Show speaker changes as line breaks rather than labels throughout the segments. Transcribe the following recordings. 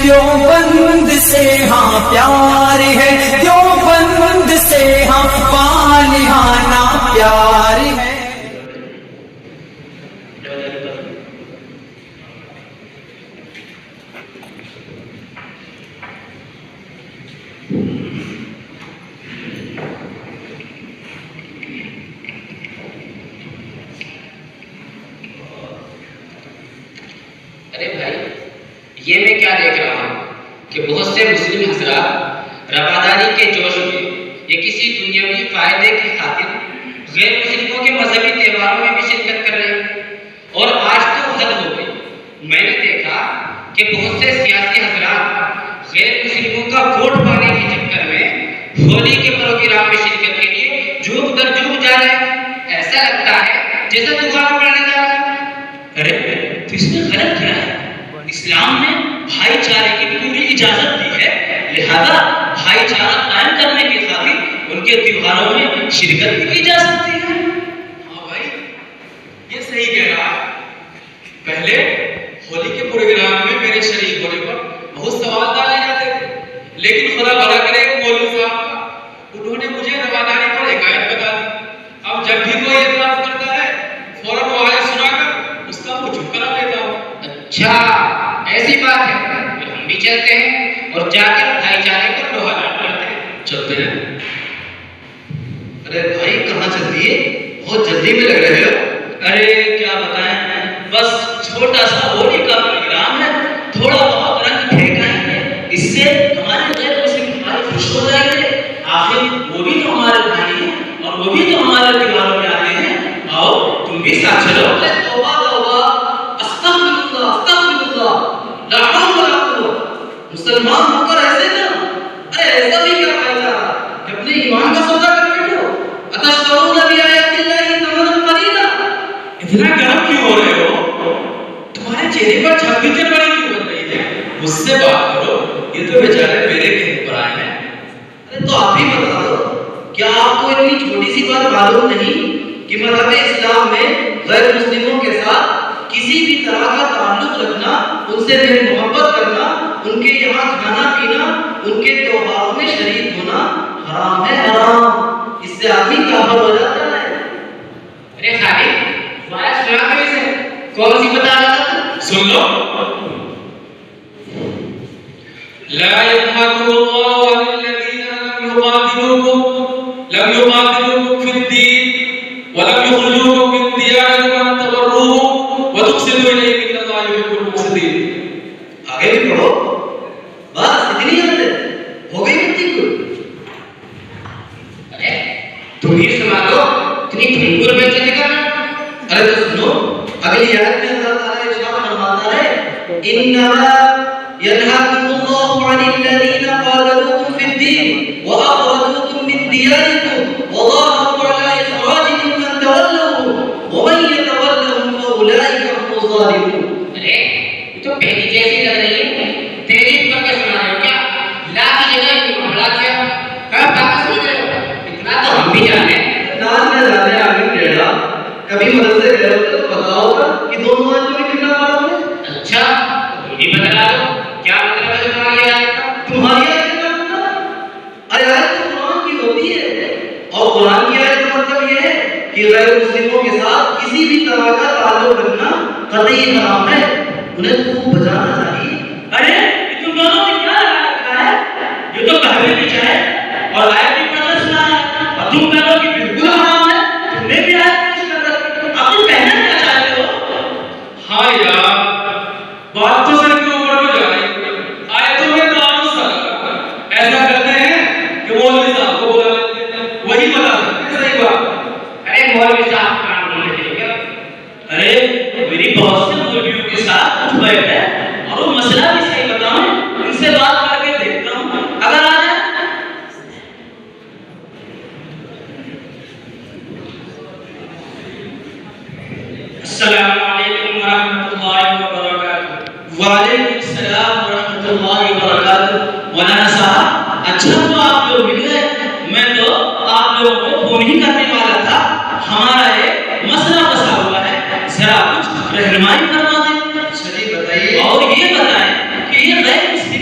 دیوبند سے ہاں پیار ہے، دیوبند سے ہاں والہانہ پیار ہے۔
ارے بھائی، یہ میں کیا دیکھ رہا ہوں کہ بہت سے مسلم حضرات رواداری کے جوش میں یا کسی دنیاوی فائدے کی خاطر غیر مسلموں کے مذہبی تہواروں میں بھی شرکت کر رہے ہیں، اور آج تو حد ہو گئی۔ میں نے دیکھا کہ بہت سے سیاسی حضرات غیر مسلموں کا ووٹ پانے کے چکر میں ہولی کے پروگرام میں شرکت کے لیے جھوک در جھوک جا رہے ہیں۔ ایسا لگتا ہے جیسے دکان پڑنے جا رہے ہیں۔ ارے تو اس نے غلط کیا ہے؟ اسلام نے بھائی چارے کی پوری اجازت دی ہے، لہذا بھائی چارہ قائم کرنے کی خاطر ان کے تیوہاروں میں شرکت بھی کی جا سکتی ہے۔
ہاں بھائی، یہ صحیح کہہ رہا ہے۔ پہلے ہولی کے پروگرام میں میرے شریک ہونے پر بہت سوال ڈالے جاتے تھے، لیکن خدا بھلا کرے مولوی صاحب کا، انہوں نے مجھے رواداری پر حکایت بتا دی۔ اب جب بھی کوئی اعتراض کرتا ہے فوراً وہ آیت سنا کر اس کا منہ چپ کرا دیتا ہوں۔
اچھا ایسی بات ہے، پھر ہم بھی چلتے ہیں اور جا کر بھائی چارے کو لوہا لاٹ کرتے ہیں۔
چلتے ہیں۔
ارے بھائی کہاں چل دیے؟ بہت جلدی میں لگ رہے ہو۔
ارے کیا بتائیں، بس چھوٹا سا ہولی کا پروگرام ہے، تھوڑا بہت رنگ پھینکائیں گے، اس سے ہمارے غیر مسلم بھائی خوش ہو جائیں گے۔ آخر وہ بھی تو ہمارے بھائی ہیں اور وہ بھی تو ہمارے تیوہاروں میں آتے ہیں، آؤ تم بھی ساتھ چلو۔
توبہ توبہ، استغفر اللہ استغفر اللہ، لا حول ولا قوت۔ مسلمان ہو کر ایسے نہ، ارے ایسا بھی کیا بھائی چارہ کہ اپنے ایمان کا سودا کر بیٹھو۔ اتشترون بآیات اللہ ثمنا قلیلا۔
اتنا گرم کیوں ہو رہے ہو؟ تمہارے چہرے پر 26 جنوری کیوں بن رہی ہے؟ مجھ سے بات کرو، یہ تو بیچارے میرے کہنے پر آئے ہیں۔
ارے تو آپ ہی بتا دو، کیا آپ کو اتنی چھوٹی سی بات معلوم نہیں کہ مذہب اسلام میں غیر مسلموں کے ساتھ کسی بھی طرح کا تعلق رکھنا، ان سے میل محبت کرنا، ان کے یہاں کھانا پینا، ان کے تہواروں میں شریک ہونا حرام ہے، حرام۔ اس سے آدمی کافر ہو جاتا ہے۔
ارے خالد، بات سنا تو اسے، کون سی بتا رہا تھا؟
سن لو۔ لا ينهاكم الله عن الذين لم يقاتلوكم في الدين ولم يخرجوكم من دياركم أن تبروهم وتقسطوا إليهم إن الله يحب المقسطين۔
آگے بھی پڑھو، بس اتنی ہے، ہو گئی بنتی کو۔
ارے تم ہی سنا دو، اتنی بھنگور میں چلے گا۔
ارے تو سنو، اگلی آیت میں اللہ تعالیٰ ارشاد فرماتا ہے، انما ينهاكم الله عن الذين قاتلوكم في الدين واخرجوكم من دياركم وظاهروا على اخراجكم ان تولوهم ومن يتولهم فاولئك هم الظالمون۔
ارے یہ تو پہلی جیسی لگ رہی ہے، تعریف کر کے سنا رہے ہو کیا؟ لا کی جگہ کیوں بڑھا دیا؟ کب کہاں سن رہے ہو؟ اتنا تو ہم بھی جانے۔
نان میں جانے آگے ٹیڑھا، کبھی مدرسے گئے ہوتے تو پتا ہوگا کہ دونوں آیتوں میں کتنا فرق ہے۔
اچھا تم بھی بتلا دو، کیا مطلب ہے تمہاری آیت کا؟
تمہاری آیت کا مطلب؟ ارے آیت تو قرآن کی ہوتی ہے، اور قرآن کی آیت کا مطلب یہ ہے کہ غیر مسلموں کے ساتھ کسی بھی طرح کا تعلق رکھنا قطعی حرام ہے، انہیں خوب بجانا چاہیے۔
ارے یہ تم دونوں نے کیا لگا رکھا ہے؟ یہ تو کہوے بھی چاہے اور آیت بھی پڑھنا سنا ہے، اور تم کہہ رہو کہ بالکل حرام ہے، تم نے بھی آیت پیش کر رکھی، اب تم کہنا کیا چاہتے ہو؟
ہاں یار، بات تو سر کے اوپر کو جا رہی ہے، آیتوں میں قانون سر ایسا کرتے ہیں کہ مولوی صاحب کو بلا لیتے ہیں، وہی بتا سکتے ہیں صحیح بات۔
ارے مولوی صاحب کام نہیں کریں گے۔
ارے میری بہت سے مولویوں کے ساتھ کچھ بیٹھ ہے اور وہ مسئلہ بھی صحیح بتاؤں، ان سے بات کر کے دیکھتا ہوں اگر آ جائے۔ السلام علیکم ورحمۃ اللہ وبرکاتہ۔ وعلیکم السلام ورحمۃ اللہ وبرکاتہ۔ مولانا صاحب اچھا تو آپ لوگ مل گئے، میں تو آپ لوگوں کو فون ہی کرنے والا تھا، ہمارا ایک مسئلہ پسا ہوا ہے، ذرا کچھ رہنمائی فرما دیں۔
چلیے بتائیے۔
اور یہ بتائیں کہ یہ غیر مسلم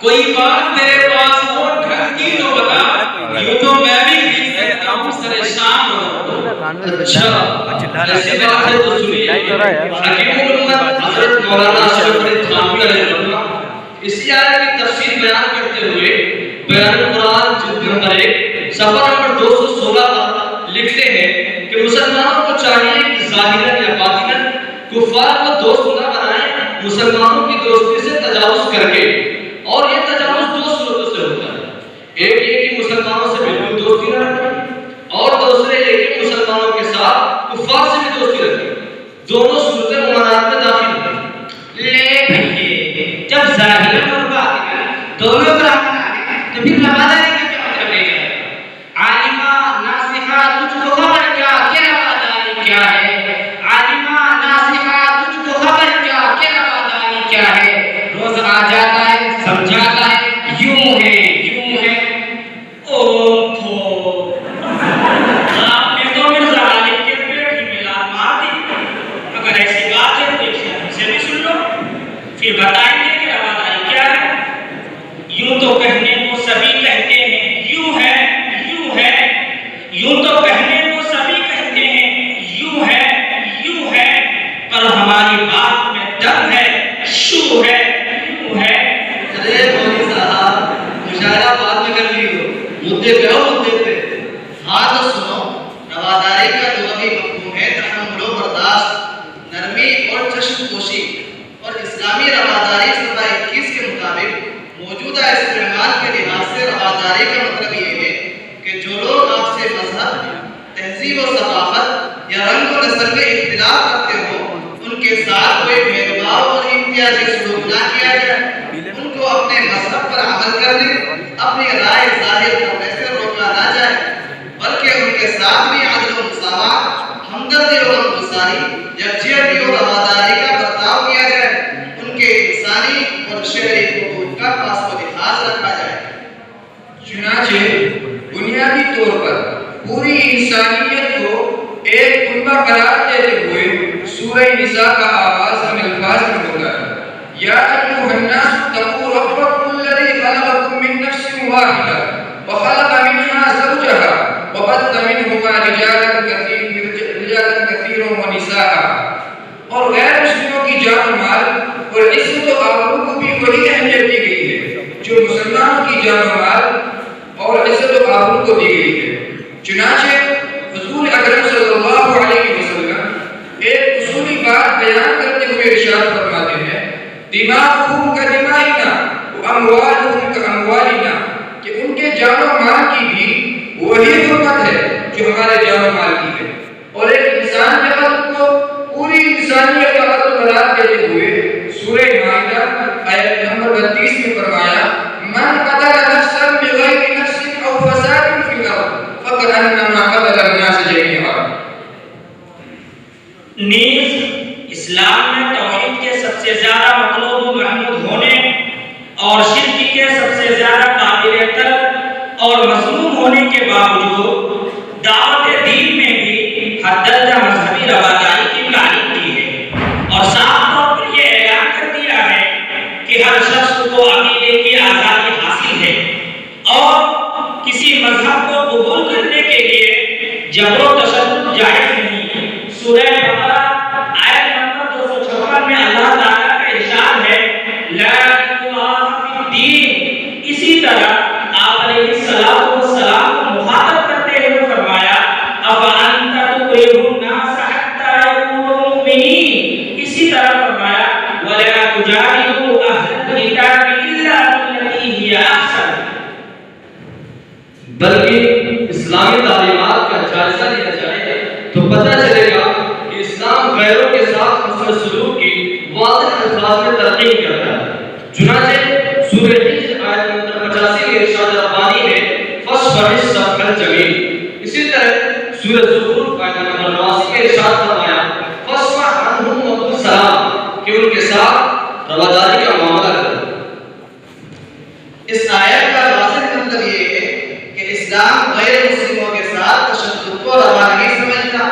کوئی بات میرے پاس ہو ڈھنگ کی تو بتا، یوں تو میں بھی خرید سکتا ہوں سر شام ہو۔
اچھا ایسی بات ہے تو سنیے، حکیم الامت حضرت مولانا اشرف علی تھانوی علیہ الرحمہ اسی آیت کی تفسیر بیان کرتے ہوئے بیان قرآن جلد نمبر 1 صفحہ نمبر 216 پر لکھتے ہیں کہ مسلمانوں کو چاہیے کہ ظاہراً یا باطناً کفار کو دوست نہ بنائیں، مسلمانوں کی دوستی سے تجاوز کر کے، اور یہ تجاوز دو صورتوں سے ہوتا ہے، ایک یہ کہ مسلمانوں سے بالکل دوستی نہ رکھیں، اور دوسرے یہ کہ مسلمانوں کے ساتھ کفار سے بھی دوستی رکھیں، دونوں صورتیں ممانعت میں داخل ہیں۔
لیکن جب ظاہر اور باطن دونوں برابر ہیں تو پھر رواداری کا کیا مطلب ہے؟ عالمہ ناصحہ تجھ کو خبر کیا کہ رواداری کیا ہے؟ عالمہ ناصحہ تجھ کو خبر کیا کہ رواداری کیا ہے؟ روز آ جاتا ہے سمجھاتا ہے یوں ہے یوں ہے۔ اوہ آپ نے تو مرزا غالب کے پیٹ میں لات مار دی۔ اگر ایسی بات ہے تو ایک ہم سے بھی سن لو، پھر بتائیں گے کہ رواداری کیا ہے۔ یوں تو کہنے کو سبھی کہتے ہیں یوں ہے یوں ہے، یوں تو کہنے کو سبھی کہتے ہیں یوں ہے، پر ہماری بات میں دم ہے، شو ہے یوں ہے۔
ارے مولوی صاحب مشاعرہ بعد میں کر لیو، مدعے پہ ہو مدعے پہ۔ ہاں تو سنو، رواداری کا لغوی مفہوم ہے تحمل و برداشت، نرمی اور چشم پوشی، اور اسلامی رواداری صفحہ 21 کے مطابق موجودہ استعمال کے لحاظ سے رواداری کا مطلب یہ ہے کہ جو لوگ آپ سے مذہب، تہذیب و ثقافت یا رنگ و نسل میں اختلاف رکھتے ہوں ان کے ساتھ کوئی بھید بھاؤ اور امتیازی سلوک نہ کیا جائے، ان کو اپنے مذہب پر عمل کرنے، اپنی رائے ظاہر کرنے سے روکا نہ جائے، بلکہ ان کے ساتھ بھی عدل و مساوات، ہمدردی اور ہمگساری، یکجہتی اور رواداری کا برتاؤ کیا جائے، ان کے انسانی اور شہری حقوق کا پاس و لحاظ رکھا جائے۔
چنانچہ بنیادی طور پر پوری انسانیت کو ایک کنبہ قرار دیتے ہوئے سورہ نساء کا آغاز ہم الفاظ میں ہوتا ہے، یا ایھا الناس اتقوا ربکم الذی خلقکم من نفس واحدہ وخلق منها زوجها وبث منهما رجالا کثیرا ونساء۔ اور غیر مسلموں کی جان و مال اور عزت و آبرو کو بھی وہی اہمیت دی گئی ہے جو مسلمانوں کی جان و مال اور عزت و آبرو کو دی گئی ہے۔ چنانچہ حضور اکرم صلی اللہ علیہ وسلم ایک اصولی بات بیان کرتے ہوئے ارشاد فرماتے ہیں، دماؤہم کا دمائنا واموالہم کا اموالنا، کہ ان کے جان و مال کی بھی وہی حرمت ہے جو ہمارے جان و مال کی ہے، اور ایک انسان کے قتل کو پوری انسانیت کا قتل قرار دیتے ہوئے سورہ مائدہ آیت نمبر 32 میں فرمایا، من قتل نفسا بغیر نفس او فساد فی الارض فکأنما قتل الناس جميعا۔
نیز اسلام میں توحید کے سب سے زیادہ مطلوب و محمود ہونے اور شرک کے سب سے زیادہ قابل طلب اور مذموم ہونے کے باوجود دعوت دین میں بھی حد درجہ مذہبی رواداری کی تعلیم دی ہے، اور صاف طور پر یہ اعلان کر دیا ہے کہ ہر شخص کو عقیدے کی آزادی حاصل ہے، اور کسی مذہب کو قبول کرنے کے لیے جبر و تشدد جائز نہیں۔ سورہ بقرہ آیت نمبر 256 میں اللہ تعالیٰ کا ارشاد ہے، لا اکراہ فی الدین۔ اسی طرح آپ علیہ السلام کو مخاطب کرتے ہوئے فرمایا، افانت تکرہ الناس حتی یکونوا مؤمنین۔ اسی طرح فرمایا، ولا تجادلوا اہل الکتاب الا بالتی ہی احسن۔
بلکہ اسلامی تعلیمات کا جائزہ لیا جائے تو پتہ چلے گا کہ اسلام غیروں کے ساتھ حسن سلوک کی واضح الفاظ میں تلقین کرتا ہے۔ چنانچہ سورہ حجر آیت نمبر 85 میں ارشاد ربانی ہے، فاصفح الصفح الجمیل۔ اسی طرح سورہ زخرف آیت نمبر 89 میں ارشاد فرمایا، فاصفح عنہم وقل سلام، کہ ان کے ساتھ رواداری کا معاملہ کرو۔
اس آیت کا واضح مطلب یہ ہے کہ اسلام غیر مسلموں کے ساتھ تشدد کو روا نہیں سمجھتا،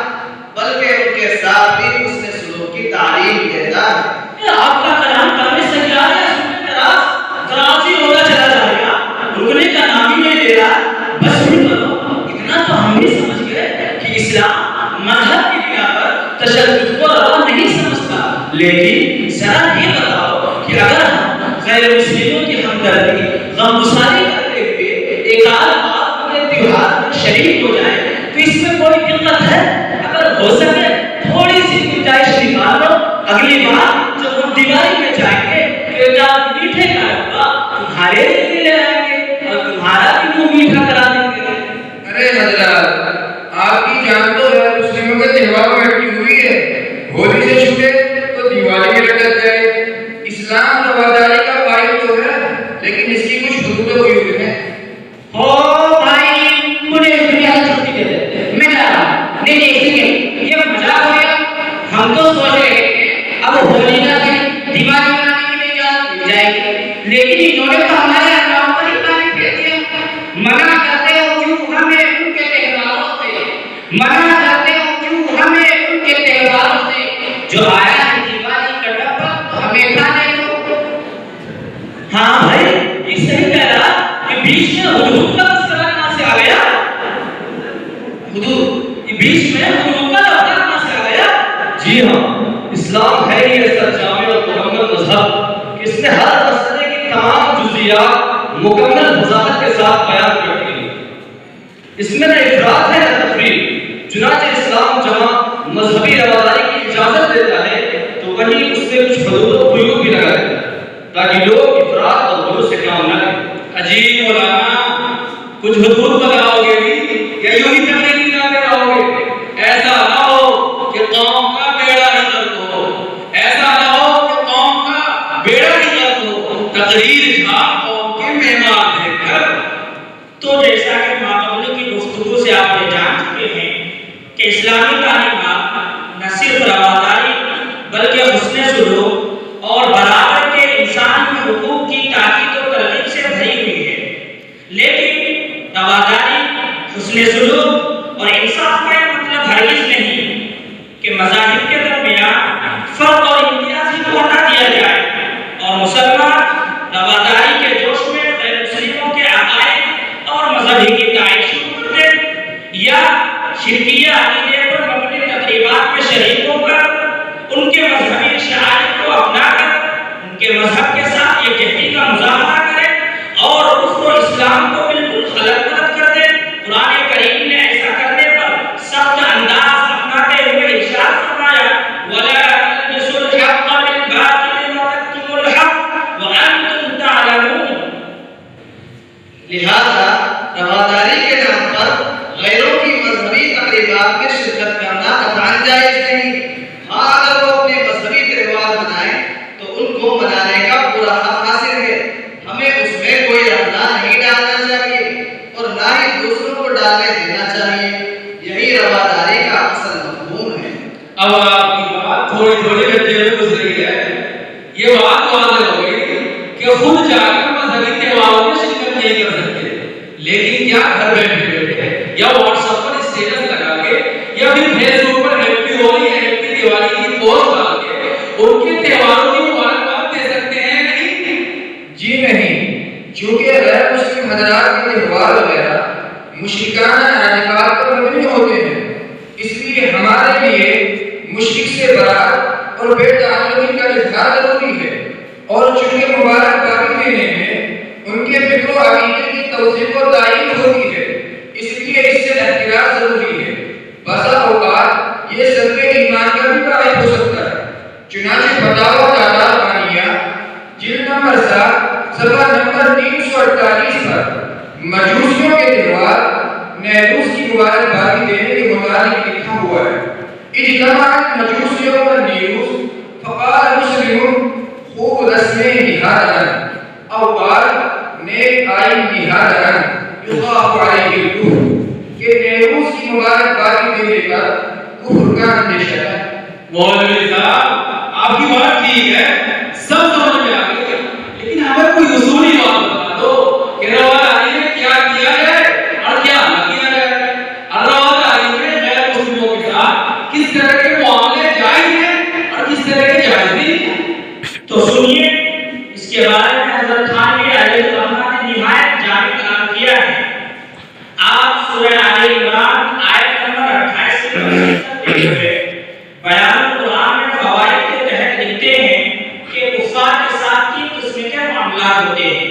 بلکہ ان کے ساتھ بھی حسن سلوک کی تعلیم دیتا ہے۔
آپ کا کلام کافی صحیح ہے، سننے دراز ہو لیکن ذرا یہ بتاؤ کہ اگر ہم غیر مسلموں کی ہمدردی غمگساری کرتے ہوئے ایک آدھ بات کے تہوار میں شریک ہو جائیں تو اس میں کوئی دقت ہے؟ اگر ہو سکے تھوڑی سی گنجائش نکال لو، اگلی بار جب ہم دیوالی میں جائیں گے تو ایک میٹھے کا ڈبہ تمہارے لیے بھی لے آئیں گے اور تمہارا بھی منہ میٹھا کرا دیں گے۔
ارے حضرات، آپ کی جان تو غیر مسلموں کے تہوار میں اٹکی ہوئی ہے، ہولی سے چھوٹے تو دیوالی میں لٹک گئے۔ اسلام رواداری کا قائل تو ہے، لیکن اس کی کچھ حدود و قیود ہیں۔
او بھائی، مجھے اس دنیا سے چھٹی دے دے، میں جا رہا ہوں۔ نہیں نہیں، سنیے، یہ مذاق ہو گیا۔ ہم تو سوچ رہے ہیں اب ہولی کا دن دیوالی منانے کے لیے اجازت مل جائے گی، لیکن انہوں نے تو ہمارے احکام پر ہی پانی پھیر دیا۔ منع کرتے ہو کیوں ہمیں ان کے تہواروں سے، منع کرتے ہو کیوں ہمیں ان کے تہواروں سے، جو آیا ہے دیوالی کا ڈبہ تو ہمیں کھانے دو۔
ہاں بھائی، یہ صحیح کہہ رہا کہ بیچ میں حدود کا مسئلہ کہاں سے آ گیا؟ حدود، یہ بیچ میں حدود کا لفظ کہاں سے آ گیا؟
جی ہاں، اسلام ہے ہی ایسا جامع اور مکمل مذہب کہ اس نے ہر مسئلے کی تمام جزئیات مکمل وضاحت کے ساتھ بیان کر دی ہیں۔ اس میں نہ افراط ہے نہ تفریط، چنانچہ اسلام جہاں مذہبی رواداری کی اجازت دیتا ہے تو وہیں اس میں کچھ حدود و قیود بھی لگا دیتا ہے تاکہ لوگ افراط اور غلو سے کام نہ لیں۔
عجیب مولانا، کچھ حدود بتاؤ گے بھی یا یوں ہی تقریر دلاتے رہو گے؟ ایسا نہ ہو کہ قوم کا بیڑا ہی غرق ہو، ایسا نہ ہو کہ قوم کا بیڑا ہی غرق ہو۔ تقریر تھا قوم کے معمار دیکھ کر۔
تو جیسا کہ ماقبل کی گفتگو سے آپ یہ جان چکے ہیں کہ اسلامی تعلیمات نہ صرف رواداری بلکہ حسن سلوک اور برابر کے انسان کے حقوق کی تاکید و ترغیب سے بھری ہوئی ہے، لیکن رواداری، حسن سلوک اور انصاف کا یہ مطلب ہرگز نہیں کہ مذاہب کے درمیان فرق اور امتیازی کو ہٹا دیا جائے اور مسلمان رواداری کے جوش میں غیر مسلموں کے عقائد اور مذہبی کی تائید شروع کر دیں یا شرکیہ عقیدے پر مبنی تقریبات میں شریک ہو کر ان کے مذہبی شعائر کو اپنا کر ان کے مذہب کے ساتھ یکجہتی کا مظاہرہ کریں اور کفر و اسلام کو بالکل خلط ملت کر دیں۔ قرآن کریم نے ایسا کرنے پر سخت انداز اپناتے ہوئے ارشاد فرمایا وَلَا تَلْبِسُوا الْحَقَّ بِالْبَاطِلِ وَتَكْتُمُوا الْحَقَّ وَأَنْتُمْ تَعْلَمُونَ۔
لہذا رواداری کے نام پر غیروں کی مذہبی تقریبات میں شرکت کرنا قطعاً جائز نہیں۔ ہاں، اگر وہ اپنے مذہبی تہوار منائیں تو ان کو منانے کا پورا حق حاصل ہے، ہمیں اس میں کوئی رخنہ نہیں ڈالنا چاہیے اور نہ ہی دوسروں کو ڈالنے دینا چاہیے۔ یہی رواداری کا اصل مفہوم ہے۔
اب آپ کی بات تھوڑی تھوڑی گھنٹے میں گزری ہے، یہ بات واضح ہو گئی کہ خود جا کر مذہبی تہواروں میں شرکت نہیں کر سکتے، لیکن کیا گھر بیٹھے بیٹھے یا واٹس ایپ پر اسٹیٹس لگا کے یا پھر فیس بک پر ہیپی ہولی ہیپی دیوالی کی پوسٹ ڈال کے ان کے تہواروں کی مبارکباد دے سکتے ہیں؟ نہیں
جی نہیں، چونکہ غیر مسلم حضرات کے تہوار وغیرہ مشرکانہ اعتقاد پر مبنی ہوتے ہیں، اس لیے ہمارے لیے مشرک سے برات اور بے تعلقی کا اظہار ضروری ہے، اور چونکہ مبارکباد دینے میں ان کے فکر و عقیدے کی توثیق و تائید ہوتی ہے، اس لیے اس سے احتراز ضروری ہے۔ بسا اوقات یہ سب ایمان کا بھی باعث ہو سکتا ہے۔ چنانچہ فتاوی تعداد بانیہ جلد نمبر 7 صفحہ نمبر 348 پر مجوسیوں کے تہوار نیروز کی مبارکبادی دینے کے متعلق لکھا ہوا ہے اجتماعت مجوسیوں پر نیروز فقال مسلم خوب رسم نہادن او قال نیک آئین نہادن یخاف علیہ الکفر کہ نیروز کی مبارکبادی دینے پر کفر کا اندیشہ ہے۔
مولوی صاحب، آپ کی بات ٹھیک ہے، سب سمجھ میں آ گئی، لیکن ہمیں کوئی اصولی بات بتا دو کہ رواداری میں کیا کیا جائے اور کیا نہ کیا جائے، اور رواداری میں غیر مسلموں کے ساتھ کس طرح کے معاملے جائز ہیں اور کس طرح کے جائز نہیں۔
تو سنیے، اس کے بارے میں حضرت تھانوی علیہ الرحمہ نے نہایت جامع کلام کیا ہے۔ آپ سورہ آل عمران آیت نمبر 28 سے 29 تک دیکھیں۔ بیان القرآن میں فوائد کے تحت تعلقات ہوتے ہیں۔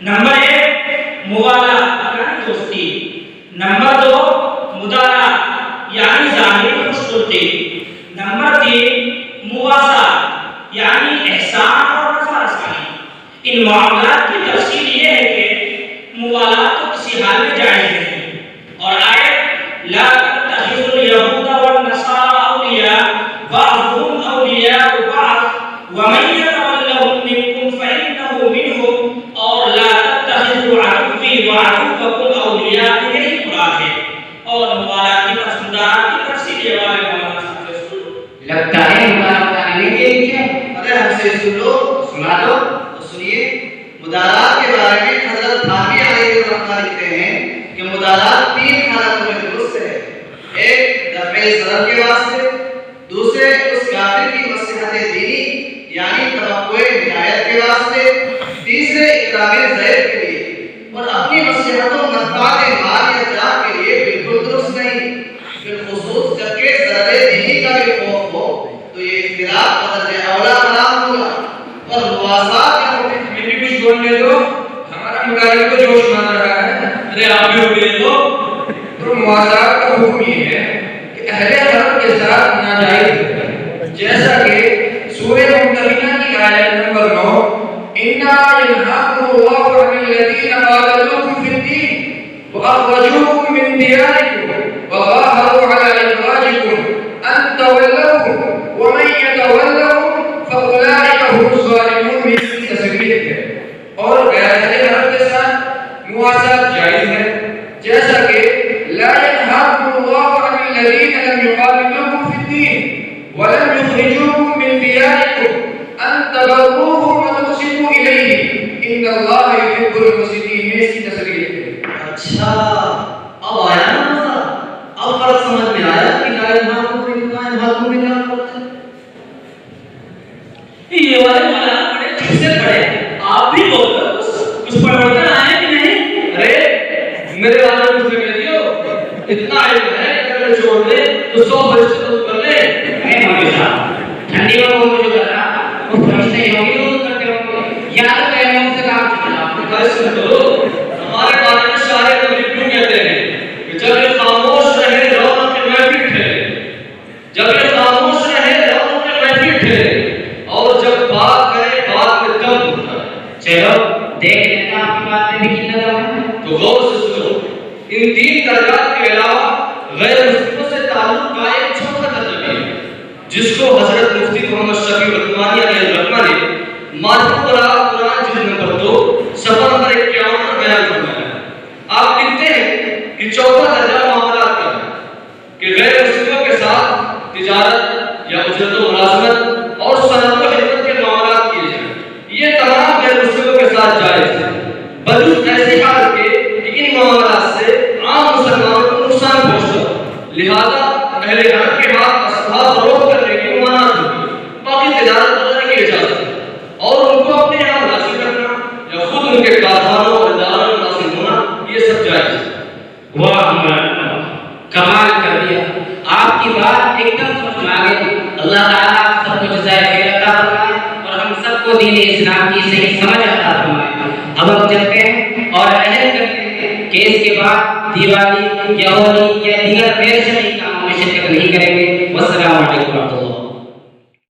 نمبر 1 موالات یعنی دوستی، نمبر 2 مدارات یعنی ظاہری خوشنودی، نمبر 3 مواسات یعنی احسان اور نفع رسانی۔ ان معاملات کی تفصیل یہ ہے کہ موالات تو کسی حال میں جائز نہیں، اور آیت لا تتخذوا اليهود والنصارى اولیاء بعضهم اولیاء بعض ومن يتولهم منكم فانه منهم، اور لا تتخذوا عدوی وعدوکم اولیاء یہی مراد ہے۔ اور موالات کی مفہومات کی تفصیل یہ والے مولانا صاحب سے سن
لگتا ہے مدارات کرنے کے لیے اگر ہم سے سن لو سنا لو تو سنیے۔ مدارات کے بارے میں حضرت تھانوی علیہ الرحمہ لکھتے ہیں کہ مدارات 3 حالتوں میں درست ہے۔ ایک دفع ضرر کے واسطے، دوسرے اس کافر کی مصلحت دینی یعنی توقع ہدایت کے واسطے، تیسرے اکرام ضعیف کے لیے، اور اپنی مصلحت و منفعت مال یا جان کے لیے بالکل درست نہیں۔ بالخصوص جبکہ ضرر دینی کا بھی خوف ہو تو یہ اختلاف بدرجہ اولا حرام ہوگا۔ اور مواسات
ہمیں بھی کچھ بولنے دو، ہمارا مقابل کو جوش مان رہا ہے۔
ارے آپ بھی بولے تو
تو مواسات کا حکم یہ ہے کہ اہل حرم کے ساتھ ناجائز ہے، جیسا کہ سورہ ممتحنہ کی آیت نمبر 9 اِنَّا يَنْهَاكُمُ اللَّهُ عَنِ الَّذِينَ قَاتَلُوكُمْ فِي الدِّينِ وَأَخْرَجُوكُمْ مِنْ دِيَارِكُمْ وَظَاهَرُوا عَلَى إِخْرَاجِكُمْ أَن تَوَلَّوْهُمْ وَمَن يَتَوَلَّهُمْ فَأُولَٰئِكَ هُمُ الظَّالِمُونَ میں اس کی تصویر ہے۔ اور غیر اہل حرم کے ساتھ مواسات جائز ہے، جیسا کہ لا ينهاكم الله عن الذين لم يقاتلوكم في الدين ولم يخرجوكم من دياركم أن تبروهم وتقسطوا إليهم إن الله يحب المقسطين میں اس کی تصویر ہے۔
اچھا اب آیا نا مزہ، اب فرق سمجھ میں آیا کہ غیر حاکم میں کیا فرق ہے۔
یہ والے مولانا بڑے ٹھیک سے پڑھے، آپ بھی بول دو کچھ پڑھ کر آئے کہ نہیں؟
ارے میرے والے مجھ سے کہہ دیو اتنا علم ہے کہ اگر چھوڑ دے تو 100 برس سے کر لے۔
اے مولوی صاحب ٹھنڈی میں وہ جو کر رہا وہ فرشتے ہی ہوگی وہ کرتے ہوں گے، یا تو پہلے سے کام چلا آپ
بھائی سن لو، ہمارے بارے میں شاعر کبھی کیوں کہتے ہیں کہ جب یہ خاموش رہے رونق کے محفل ٹھہرے، جب یہ خاموش رہے رونق کے محفل ٹھہرے، اور جب بات کرے بات میں دم ہوتا ہے۔
چلو دیکھ لینا آپ کی بات میں بھی کتنا دم ہے۔
تو غور سے سنو، ان 3 درجات کے علاوہ غیر مسلموں سے تعلق کا ایک چھوٹا درجہ بھی ہے جس کو حضرت مفتی محمد شفیع رحمانی علیہ الرحمہ نے ماتحف قرآن جلد نمبر 2 صفحہ نمبر 51 پر بیان فرمایا ہے۔ آپ لکھتے ہیں کہ چوتھا درجہ معاملات کا ہے کہ غیر مسلموں کے ساتھ تجارت یا اجرت و ملازمت اور صنعت و خدمت کے معاملات کیے جائیں، یہ تمام غیر مسلموں کے ساتھ جائز ہے، بجز ایسی حالت کے کہ ان معاملات سے عام مسلمانوں کو نقصان پہنچتا، لہذا اہل حرم کے ہاتھ اسباب فروخت کرنے کی ممانعت ہوگی، باقی تجارت کرنے کی اجازت ہے، اور ان کو اپنے یہاں حاصل کرنا یا خود ان کے کارخانوں اور اداروں میں حاصل ہونا یہ سب جائز ہے۔
واہ مولانا کمال کر دیا، آپ کی بات ایک دم سمجھ میں آ گئی۔ اللہ تعالیٰ آپ سب کو جزائے خیر عطا فرمائے اور ہم سب کو دین اسلام کی صحیح سمجھ عطا فرمائے۔ اب ہم چلتے ہیں اور اعلان کرتے ہیں کہ اس کے بعد دیوالی یا ہولی یا دیگر غیر شرعی کاموں میں شرکت نہیں کریں گے۔ والسلام علیکم ورحمۃ اللہ۔